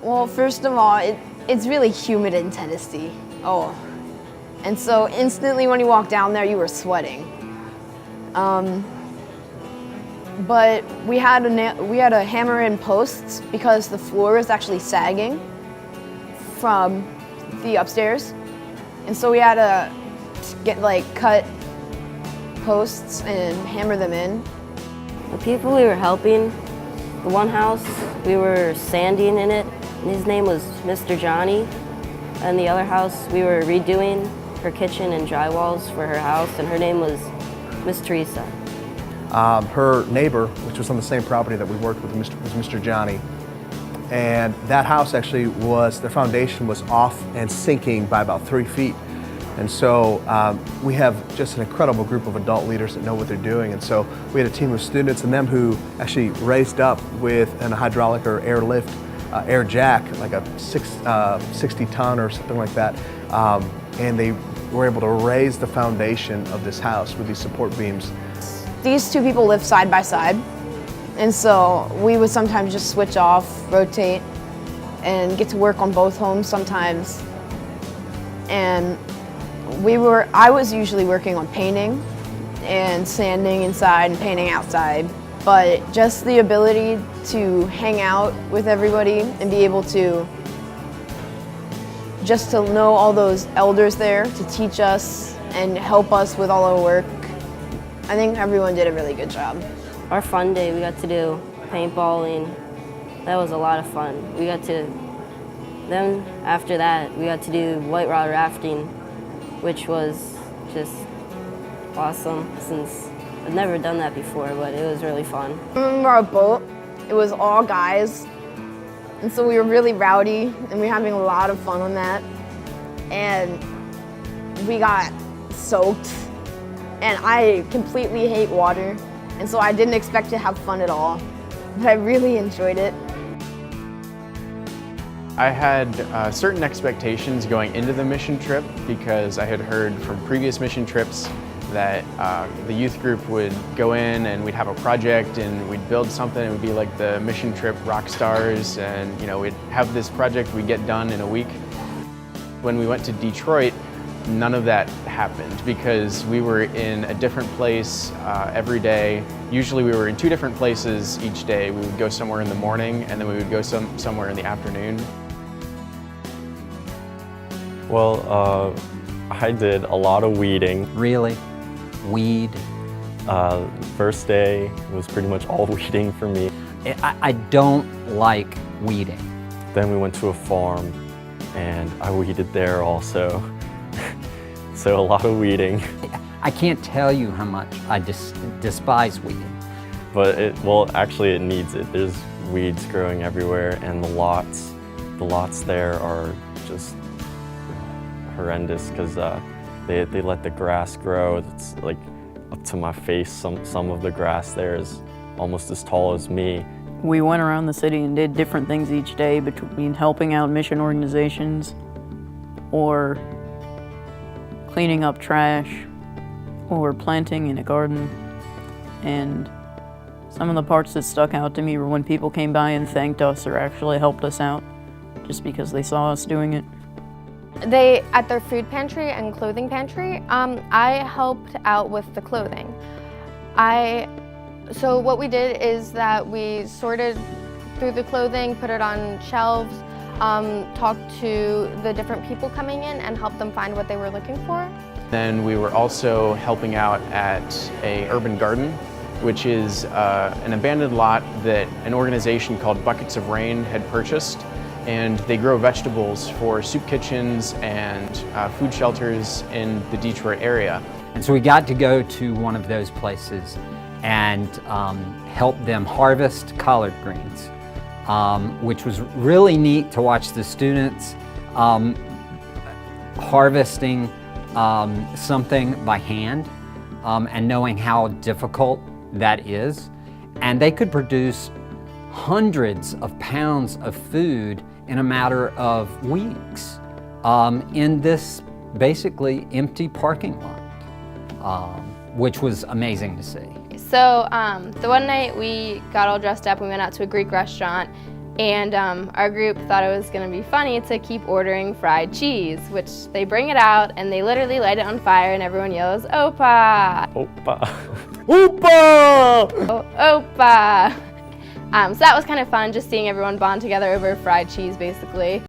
Well, first of all, it's really humid in Tennessee. Oh, and so instantly when you walk down there, you were sweating. But we had to hammer in posts because the floor is actually sagging from the upstairs, and so we had to cut posts and hammer them in. The people we were helping, the one house, we were sanding in it, and his name was Mr. Johnny. And the other house, we were redoing her kitchen and drywalls for her house, and her name was Miss Teresa. Her neighbor, which was on the same property that we worked with, was Mr. Johnny. And that house actually their foundation was off and sinking by about 3 feet. And so we have just an incredible group of adult leaders that know what they're doing. And so we had a team of students and them who actually raised up with a hydraulic or air lift, air jack, like a 60 ton or something like that. And they were able to raise the foundation of this house with these support beams. These two people live side by side, and so we would sometimes just switch off, rotate, and get to work on both homes sometimes. And I was usually working on painting and sanding inside and painting outside, but just the ability to hang out with everybody and be able to just to know all those elders there to teach us and help us with all our work. I think everyone did a really good job. Our fun day, we got to do paintballing. That was a lot of fun. Then after that, we got to do white rod rafting, which was just awesome since I've never done that before, but it was really fun. I remember our boat, it was all guys, and so we were really rowdy and we were having a lot of fun on that. And we got soaked, and I completely hate water, and so I didn't expect to have fun at all, but I really enjoyed it. I had certain expectations going into the mission trip because I had heard from previous mission trips that the youth group would go in and we'd have a project and we'd build something. It would be like the mission trip rock stars, and we'd have this project we'd get done in a week. When we went to Detroit, none of that happened because we were in a different place every day. Usually we were in 2 different places each day. We would go somewhere in the morning and then we would go somewhere in the afternoon. Well, I did a lot of weeding. Really? Weed? First day was pretty much all weeding for me. I don't like weeding. Then we went to a farm and I weeded there also. So a lot of weeding. I can't tell you how much I despise weeding. But actually it needs it. There's weeds growing everywhere, and the lots there are just horrendous because they let the grass grow. It's like up to my face. Some of the grass there is almost as tall as me. We went around the city and did different things each day, between helping out mission organizations or cleaning up trash or planting in a garden. And some of the parts that stuck out to me were when people came by and thanked us or actually helped us out just because they saw us doing it. At their food pantry and clothing pantry, I helped out with the clothing. So what we did is that we sorted through the clothing, put it on shelves, talked to the different people coming in and helped them find what they were looking for. Then we were also helping out at a urban garden, which is an abandoned lot that an organization called Buckets of Rain had purchased. And they grow vegetables for soup kitchens and food shelters in the Detroit area. And so we got to go to one of those places and help them harvest collard greens, which was really neat to watch the students harvesting something by hand and knowing how difficult that is. And they could produce hundreds of pounds of food in a matter of weeks in this basically empty parking lot, which was amazing to see. So the one night we got all dressed up, we went out to a Greek restaurant, And our group thought it was going to be funny to keep ordering fried cheese, which they bring it out and they literally light it on fire and everyone yells, "Opa! Opa! Opa! Oh, Opa!" So that was kind of fun, just seeing everyone bond together over fried cheese, basically.